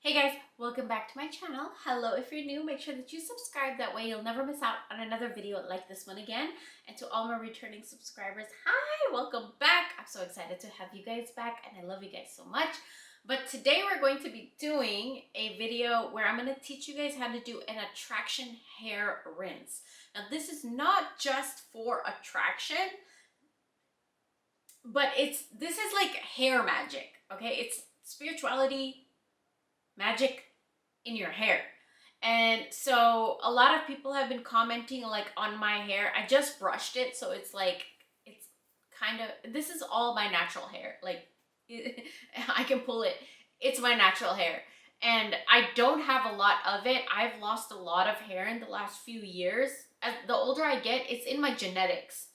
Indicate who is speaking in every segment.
Speaker 1: Hey guys, welcome back to my channel. Hello, if you're new, make sure that you subscribe. That way you'll never miss out on another video like this one again. And to all my returning subscribers, hi, welcome back. I'm so excited to have you guys back and I love you guys so much. But today we're going to be doing a video where I'm going to teach you guys how to do an attraction hair rinse. Now this is not just for attraction, but this is like hair magic, okay? It's spirituality, magic in your hair. And so a lot of people have been commenting like on my hair. I just brushed it, so it's like, it's kind of, this is all my natural hair. Like I can pull it. It's my natural hair. And I don't have a lot of it. I've lost a lot of hair in the last few years. As the older I get, it's in my genetics.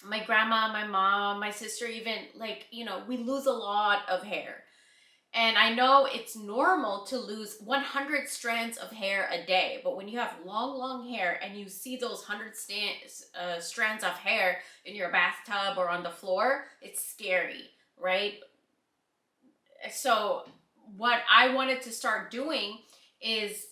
Speaker 1: My grandma, my mom, my sister, even, like, you know, we lose a lot of hair. And I know it's normal to lose 100 strands of hair a day, but when you have long hair and you see those 100 strands of hair in your bathtub or on the floor, it's scary, right? So what I wanted to start doing is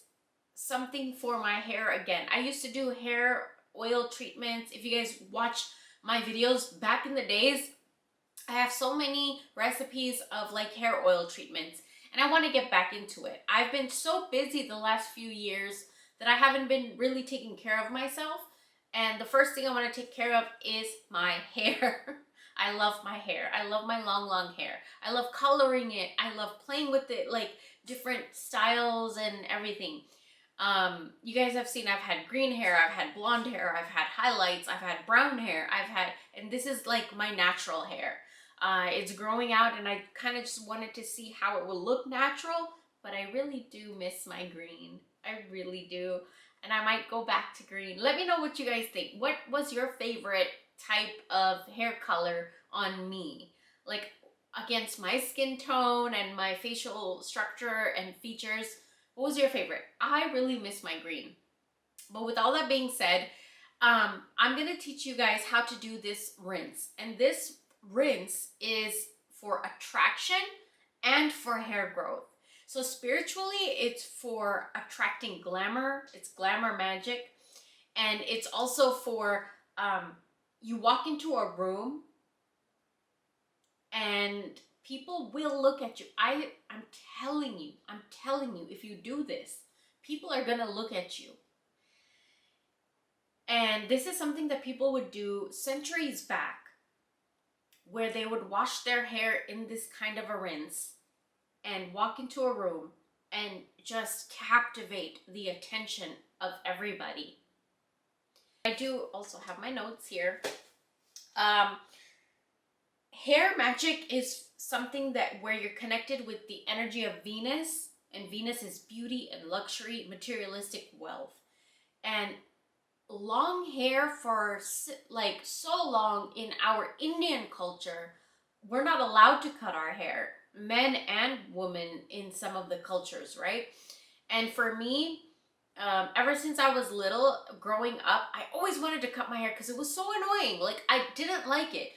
Speaker 1: something for my hair again. I used to do hair oil treatments. If you guys watch my videos back in the days, I have so many recipes of like hair oil treatments and I want to get back into it. I've been so busy the last few years that I haven't been really taking care of myself. And the first thing I want to take care of is my hair. I love my hair. I love my long hair. I love coloring it. I love playing with it, like different styles and everything. You guys have seen I've had green hair, I've had blonde hair, I've had highlights, I've had brown hair, and this is like my natural hair. It's growing out and I kind of just wanted to see how it will look natural, but I really do miss my green. I really do. And I might go back to green. Let me know what you guys think. What was your favorite type of hair color on me? Like against my skin tone and my facial structure and features, what was your favorite? I really miss my green. But with all that being said, I'm going to teach you guys how to do this rinse. And this rinse is for attraction and for hair growth. So spiritually, it's for attracting glamour. It's glamour magic. And it's also for, you walk into a room and people will look at you. I'm telling you, if you do this, people are going to look at you. And this is something that people would do centuries back, where they would wash their hair in this kind of a rinse and walk into a room and just captivate the attention of everybody. I do also have my notes here. Hair magic is something that where you're connected with the energy of Venus, and Venus is beauty and luxury, materialistic wealth. And long hair for like so long in our Indian culture, we're not allowed to cut our hair, men and women in some of the cultures, right? And for me, ever since I was little, growing up, I always wanted to cut my hair because it was so annoying. Like I didn't like it.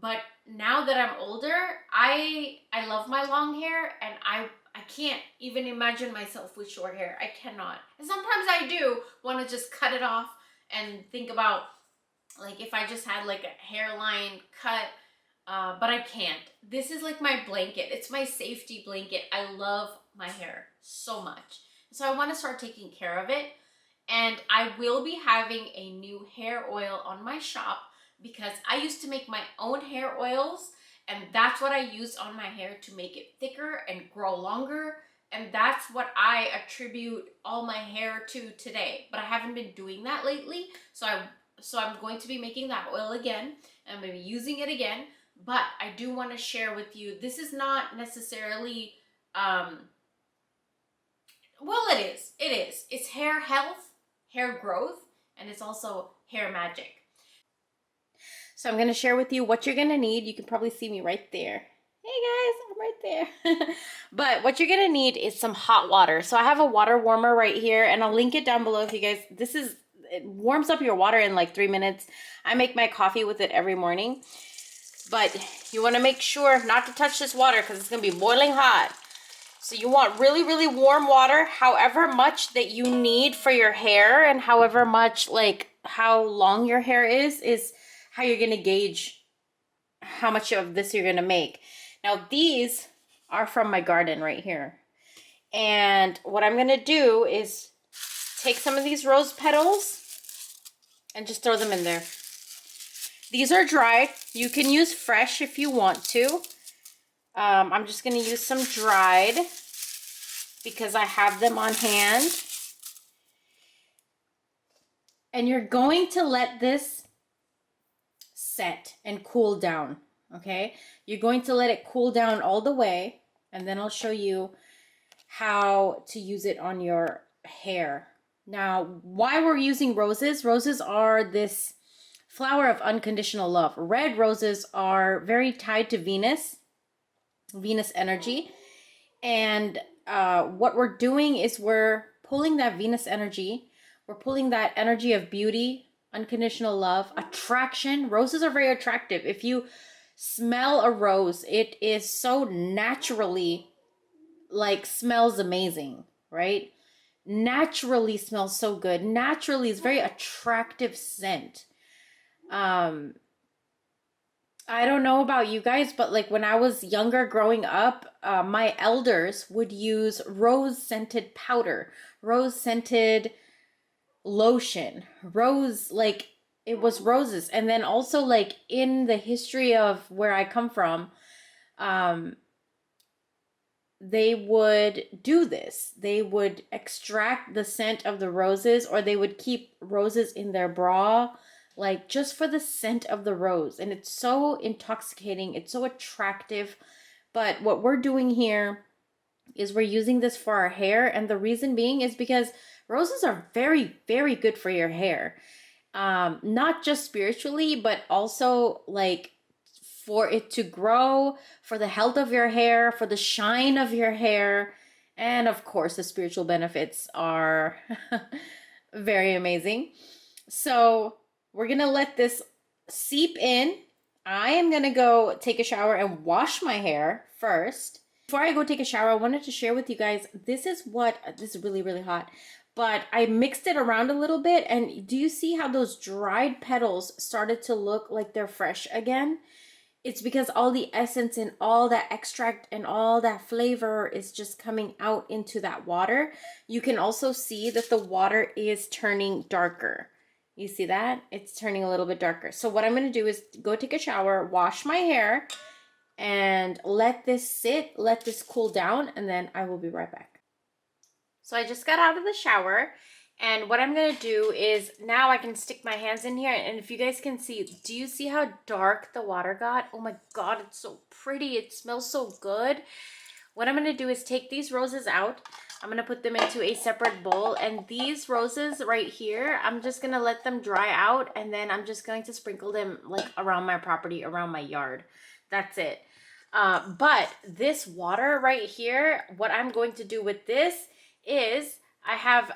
Speaker 1: But now that I'm older, I love my long hair, and I can't even imagine myself with short hair. I cannot. And sometimes I do want to just cut it off and think about like if I just had like a hairline cut, but I can't. This is like my blanket. It's my safety blanket. I love my hair so much. So I want to start taking care of it. And I will be having a new hair oil on my shop because I used to make my own hair oils. And that's what I used on my hair to make it thicker and grow longer. And that's what I attribute all my hair to today. But I haven't been doing that lately. So I'm going to be making that oil again. And I'm going to be using it again. But I do want to share with you, this is not necessarily, well, it is. It is. It's hair health, hair growth, and it's also hair magic. So I'm going to share with you what you're going to need. You can probably see me right there. Hey guys, I'm right there. But what you're going to need is some hot water. So I have a water warmer right here, and I'll link it down below if you guys, it warms up your water in like 3 minutes. I make my coffee with it every morning. But you want to make sure not to touch this water because it's going to be boiling hot. So you want really, really warm water, however much that you need for your hair, and however much, like how long your hair is how you're gonna gauge how much of this you're gonna make. Now these are from my garden right here. And what I'm gonna do is take some of these rose petals and just throw them in there. These are dried. You can use fresh if you want to. I'm just gonna use some dried because I have them on hand. And you're going to let this set and cool down, okay? You're going to let it cool down all the way, and then I'll show you how to use it on your hair. Now, why we're using roses? Roses are this flower of unconditional love. Red roses are very tied to Venus energy. And what we're doing is we're pulling that Venus energy. We're pulling that energy of beauty, unconditional love, attraction. Roses are very attractive. If you smell a rose, it is so naturally, like, smells amazing, right? Naturally smells so good. Naturally is very attractive scent. I don't know about you guys, but like when I was younger growing up, my elders would use rose scented powder, rose scented lotion, rose, like it was roses. And then also, like, in the history of where I come from, they would do this. They would extract the scent of the roses, or they would keep roses in their bra, like just for the scent of the rose. And it's so intoxicating, it's so attractive. But what we're doing here is we're using this for our hair, and the reason being is because roses are very, very good for your hair. Not just spiritually, but also like for it to grow, for the health of your hair, for the shine of your hair. And of course, the spiritual benefits are very amazing. So we're going to let this seep in. I am going to go take a shower and wash my hair first. Before I go take a shower, I wanted to share with you guys, this is really, really hot, but I mixed it around a little bit. And do you see how those dried petals started to look like they're fresh again? It's because all the essence and all that extract and all that flavor is just coming out into that water. You can also see that the water is turning darker. You see that? It's turning a little bit darker. So what I'm going to do is go take a shower, wash my hair, and let this sit, let this cool down, and then I will be right back. So I just got out of the shower, and what I'm going to do is now I can stick my hands in here, and if you guys can see, do you see how dark the water got? Oh my God, it's so pretty. It smells so good. What I'm going to do is take these roses out. I'm going to put them into a separate bowl, and these roses right here, I'm just going to let them dry out, and then I'm just going to sprinkle them like around my property, around my yard. That's it. But this water right here, what I'm going to do with this is I have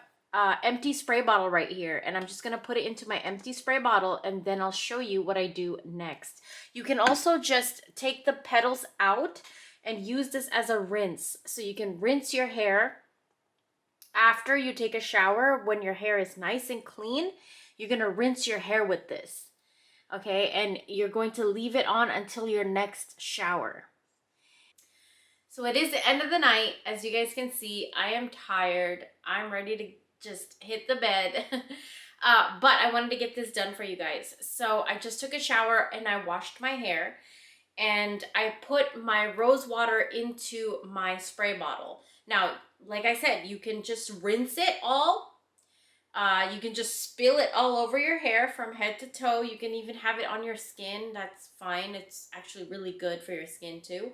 Speaker 1: empty spray bottle right here, and I'm just going to put it into my empty spray bottle, and then I'll show you what I do next. You can also just take the petals out and use this as a rinse. So you can rinse your hair after you take a shower. When your hair is nice and clean, you're going to rinse your hair with this. Okay, and you're going to leave it on until your next shower. So it is the end of the night. As you guys can see, I am tired. I'm ready to just hit the bed. But I wanted to get this done for you guys. So I just took a shower and I washed my hair. And I put my rose water into my spray bottle. Now, like I said, you can just rinse it all. You can just spill it all over your hair from head to toe. You can even have it on your skin. That's fine. It's actually really good for your skin too.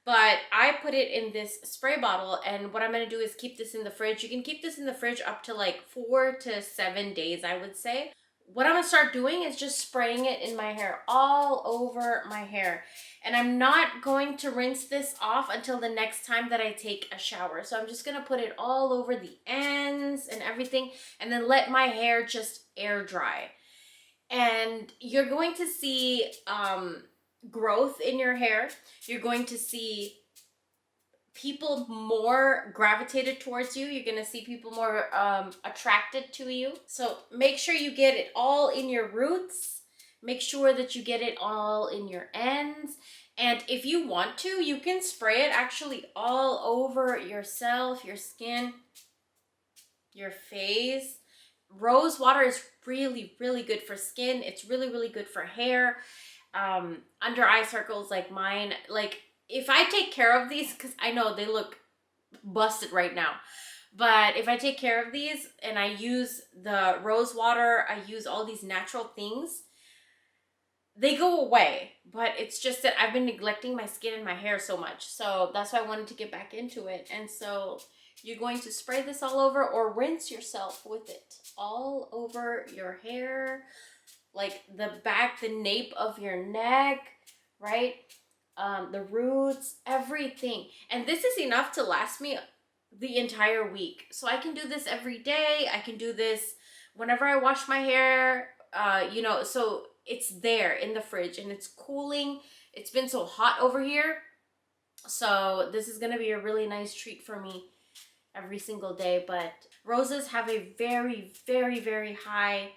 Speaker 1: But I put it in this spray bottle, and what I'm going to do is keep this in the fridge. You can keep this in the fridge up to like 4 to 7 days, I would say. What I'm going to start doing is just spraying it in my hair, all over my hair. And I'm not going to rinse this off until the next time that I take a shower. So I'm just going to put it all over the ends and everything, and then let my hair just air dry. And you're going to see growth in your hair. You're going to see people more gravitated towards you. You're gonna see people more attracted to you. So make sure you get it all in your roots. Make sure that you get it all in your ends. And if you want to, you can spray it actually all over yourself, your skin, your face. Rose water is really, really good for skin. It's really, really good for hair. Under eye circles like mine. Like, if I take care of these, because I know they look busted right now, but if I take care of these and I use the rose water, I use all these natural things, they go away. But it's just that I've been neglecting my skin and my hair so much. So that's why I wanted to get back into it. And so you're going to spray this all over or rinse yourself with it all over your hair, like the back, the nape of your neck, right? The roots, everything. And this is enough to last me the entire week. So I can do this every day. I can do this whenever I wash my hair, you know, so it's there in the fridge and it's cooling. It's been so hot over here. So this is going to be a really nice treat for me every single day. But roses have a very, very, very high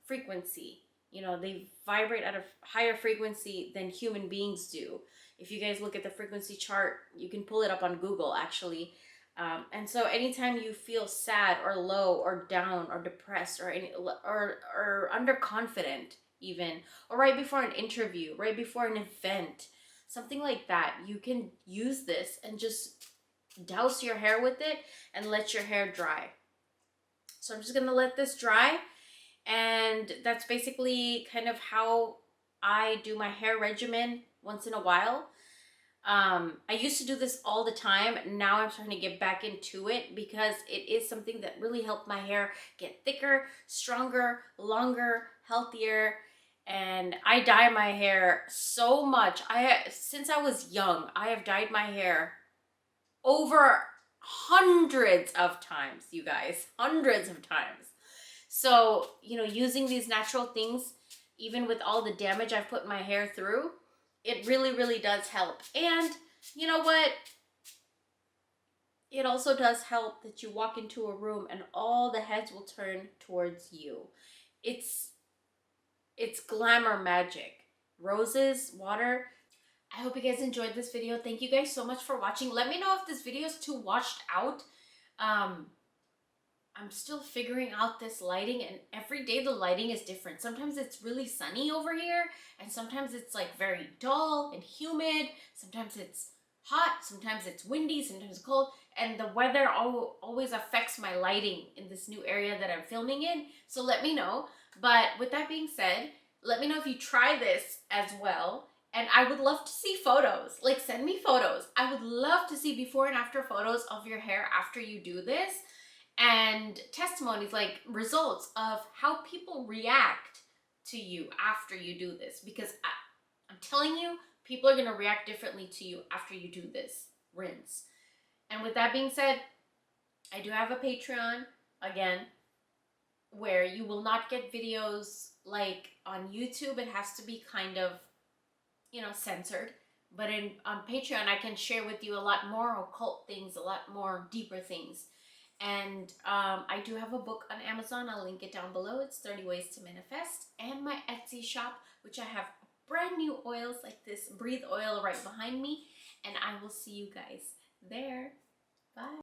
Speaker 1: frequency. You know, they vibrate at a higher frequency than human beings do. If you guys look at the frequency chart, you can pull it up on Google actually. And so anytime you feel sad or low or down or depressed or or underconfident even, or right before an interview, right before an event, something like that, you can use this and just douse your hair with it and let your hair dry. So I'm just gonna let this dry, and that's basically kind of how I do my hair regimen once in a while. I used to do this all the time. Now I'm starting to get back into it because it is something that really helped my hair get thicker, stronger, longer, healthier. And I dye my hair so much. Since I was young, I have dyed my hair over hundreds of times, you guys, hundreds of times. So, you know, using these natural things, even with all the damage I've put my hair through, it really, really does help. And you know what? It also does help that you walk into a room and all the heads will turn towards you. It's glamour magic. Roses, water. I hope you guys enjoyed this video. Thank you guys so much for watching. Let me know if this video is too washed out. I'm still figuring out this lighting, and every day the lighting is different. Sometimes it's really sunny over here, and sometimes it's like very dull and humid. Sometimes it's hot, sometimes it's windy, sometimes it's cold, and the weather always affects my lighting in this new area that I'm filming in. So let me know. But with that being said, let me know if you try this as well. And I would love to see photos. Like, send me photos. I would love to see before and after photos of your hair after you do this. And testimonies, like results of how people react to you after you do this. Because I'm telling you, people are going to react differently to you after you do this rinse. And with that being said, I do have a Patreon, again, where you will not get videos like on YouTube. It has to be kind of, you know, censored. But on Patreon, I can share with you a lot more occult things, a lot more deeper things. And I do have a book on Amazon. I'll link it down below. It's 30 Ways to Manifest. And my Etsy shop, which I have brand new oils like this Breathe oil right behind me. And I will see you guys there.